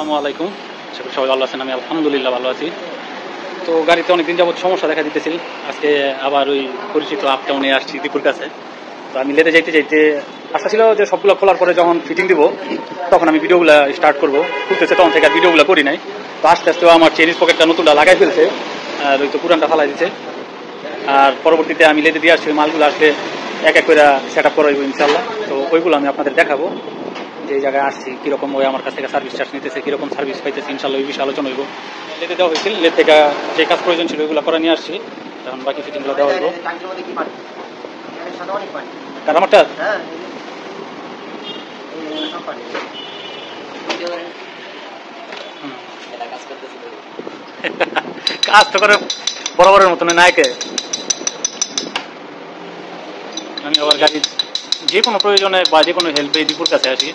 আসসালামু আলাইকুম। সবাই ভালো আছেন? আমি আলহামদুলিল্লাহ ভালো আছি। তো গাড়িতে অনেকদিন যাবত সমস্যা দেখা দিতেছিল। আজকে আবার ওই পরিচিত আপ টাউনে আসছি দীপুর কাছে। তো আমি লেতে যাইতে যাইতে আশা ছিল যে সবগুলো খোলার পরে যখন ফিটিং দিব তখন আমি ভিডিওগুলো স্টার্ট করবো। খুলতেছে তখন থেকে আর ভিডিওগুলো করি নাই। তো আস্তে আস্তে আমার চেনিস পকেটটা নতুনটা লাগাই ফেলছে, আর ওই তো পুরানটা ফালাই দিচ্ছে। আর পরবর্তীতে আমি লেতে দিয়ে আসছি, ওই মালগুলো আসলে এক এক করে সেট আপ করাইব ইনশাল্লাহ। তো ওইগুলো আমি আপনাদের দেখাবো, যে জায়গায় আসছি কিরকম ওই আমার কাছ থেকে সার্ভিস চার্জ নিতেছে, কিরকম সার্ভিস পাইতেছে ইনশাল্লাহ ওই বিষয়ে আলোচনা হইব। লেতে দেওয়া হয়েছিল, লেট থেকে যে কাজ প্রয়োজন ছিল ওইগুলো করে নিয়ে আসছি। এখন বাকি ফিটিংগুলো দেওয়া হইব। আমারটা কাজ তো করে বরাবরের মতন নায়কে। আমি আবার গাড়ির যে কোনো প্রয়োজনে বা যে কোনো হেল্পে দীপুর কাছে আসি।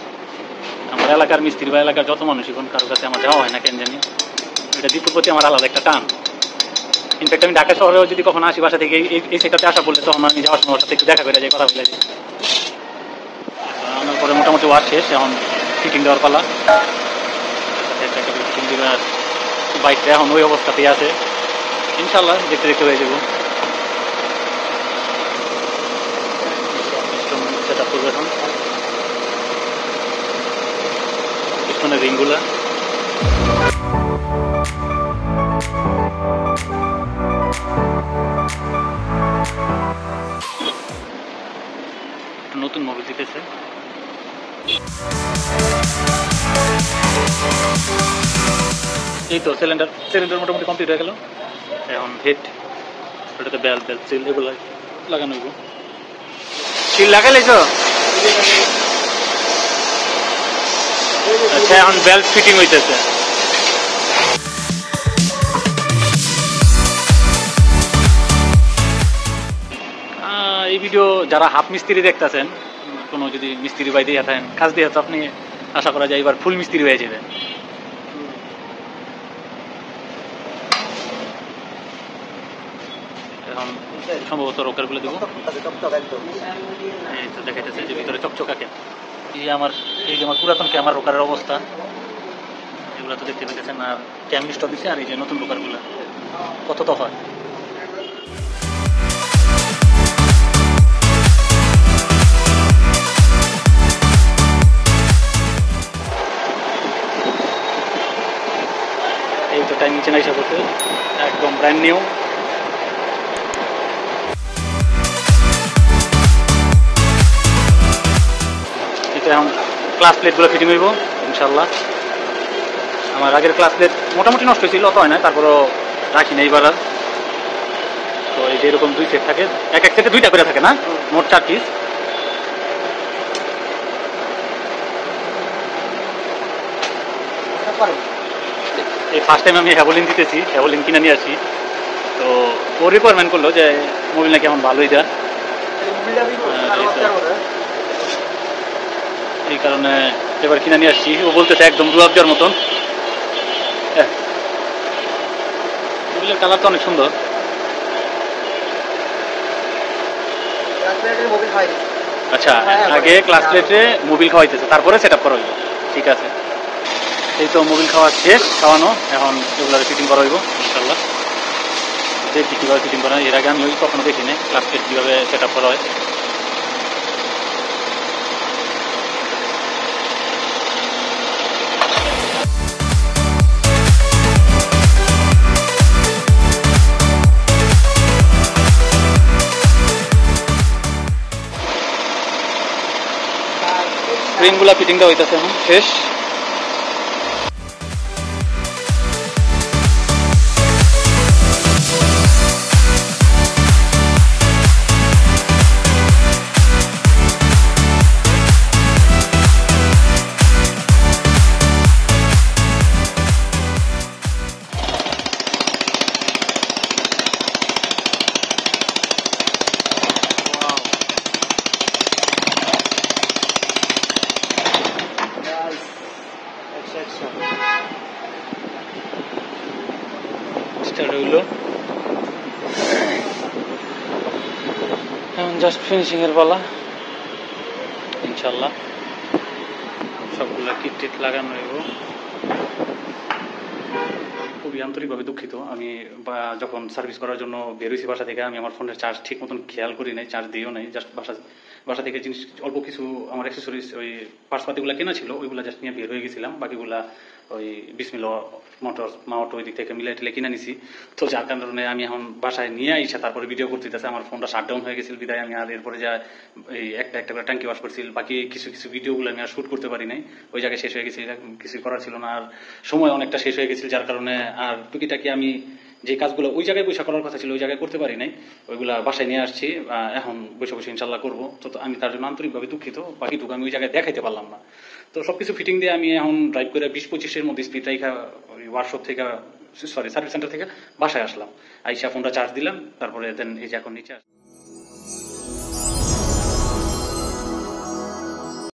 আমার এলাকার মিস্ত্রি বা এলাকার যত মানুষই কোন কারোর কাছে আমার যাওয়া হয় না কেন জানি, এটা দীপুর প্রতি আমার আলাদা একটা টান। ইনফ্যাক্ট আমি ঢাকা শহরেও যদি কখনো আসি বাসা থেকে এই সেটাতে আসা বললে তখন আমি যাওয়ার সময় ওর সাথে একটু দেখা করে যাই, কথা বলে যাই। আনার পরে মোটামুটি ওয়াশ শেষ, এখন ফিটিং দেওয়ার পালা। ফিটিং দিবে আর বাইকটা এখন ওই অবস্থাতেই আছে, ইনশাল্লাহ দেখতে দেখতে হয়ে যাবো। সেট আপ করবো এখন পিছনের রিংগুলা। নতুন মোবিল দিতেছে। এই তো সিলিন্ডার মোটামুটি কমপ্লিট হয়ে গেল। এখন হেড, ওটাতে বেল সিল এগুলো লাগানো হইব। সিল লাগাইলেছ? আচ্ছা, এখন বেল্ট ফিটিং হইতেছে। এই ভিডিও যারা হাফ মিস্ত্রি দেখতেছেন, কোনো যদি মিস্ত্রি বাই দিয়ে থাকেন কাজ দিয়ে, তো আপনি আশা করা যায় এবার ফুল মিস্ত্রি হয়ে যাবেন। এখন সম্ভবত রোকারগুলো দেবো। এই তো দেখাইতেছে যে ভিতরে চকচকাকে। এই যে আমার পুরাতন ক্যামেরা রোকারের অবস্থা, এগুলো তো দেখতে পেতেছেন। আর ক্যামিং স্টপ দিচ্ছে, আর এই যে নতুন রোকারগুলো কত তো হয়। এই তো টাইম নিচে নাইসা করতে একদম ব্র্যান্ড নিউ। এখন ক্লাস প্লেটগুলো ফিটিং হইব ইনশাল্লাহ। আমার আগের ক্লাস প্লেট মোটামুটি নষ্ট হয়েছিল, অত হয় না, তারপরও রাখি না এইবার আর। তো এই যে এরকম দুই সেট থাকে, এক সেটে দুইটা করে থাকে না, মোট 4 পিস। এই ফার্স্ট টাইম আমি হ্যাভোলিন দিতেছি, হ্যাভোলিন কিনে নিয়ে আসি। তো ও রিকোয়ারমেন্ট করলো যে মোবিল নাকি এখন ভালোই দেয়, এই কারণে এবার কিনে নিয়ে আসছি। ও বলতেছে একদম রুয়াব দেওয়ার মতন। মোবিলের কালার তো অনেক সুন্দর। আচ্ছা, আগে ক্লাস প্লেটে মোবিল খাওয়াইতেছে, তারপরে সেট আপ করা হইব। ঠিক আছে, এই তো মোবিল খাওয়া শেষ, খাওয়ানো। এখন এগুলো ফিটিং করা হইব ইনশাল্লাহ। দেখি কীভাবে ফিটিং করা হয়। এর আগে আমি কখনো দেখিনি ক্লাস প্লেট কীভাবে সেট আপ করা হয়। রিংগুলা ফিটিংটা হইতেছে এখন শেষ। স্টার্ট হইলো, এখন জাস্ট ফিনিশিং এর পালা ইনশাল্লাহ। সবগুলা কিট টিট লাগানো হইব। খুবই আন্তরিকভাবে দুঃখিত। আমি যখন সার্ভিস করার জন্য বের হয়েছি বাসা থেকে, আমি আমার ফোনের চার্জ ঠিক মতন খেয়াল করি নাই, চার্জ দিও নাই। জাস্ট বাসা থেকে জিনিস অল্প কিছু আমার অ্যাক্সেসরিজ, ওই পার্টসপাতিগুলো কেনা ছিল, ওইগুলা জাস্ট নিয়ে বের হয়ে গেছিলাম। বাকিগুলা ওই বিসমিল্লাহ মোটরস মাওটো ওই দিক থেকে মিলাই টিলে কিনে নিছি। তো যার কারণে আমি এখন বাসায় নিয়ে আইসা তারপরে ভিডিও করতে দিতেছে। আমার ফোনটা শাটডাউন হয়ে গেছিল বিদায় আমি আর এরপরে যা এই একটা করে ট্যাঙ্কি ওয়াশ করছিল। বাকি কিছু ভিডিওগুলো আমি আর শুট করতে পারি নাই, ওই জায়গায় শেষ হয়ে গেছিল, কিছু করার ছিল না। আর সময় অনেকটা শেষ হয়ে গেছিল, যার কারণে আর টুকিটাকি আমি যে কাজগুলো ওই জায়গায় বসে করার কথা ছিল ওই জায়গায় করতে পারি নাই। ওইগুলা বাসায় নিয়ে আসছি, এখন বসে বসে ইনশাল্লাহ করবো। তো আমি তার জন্য আন্তরিকভাবে দুঃখিত। বাকিটুকু আমি ওই জায়গায় দেখাইতে পারলাম না। তো সবকিছু ফিটিং দিয়ে আমি এখন ড্রাইভ করে 20-25-এর মধ্যে স্পিড রাইখা ওই ওয়ার্কশপ থেকে, সরি সার্ভিস সেন্টার থেকে বাসায় আসলাম। আইসা ফোনটা চার্জ দিলাম, তারপরে দেন এই যে এখন নিচে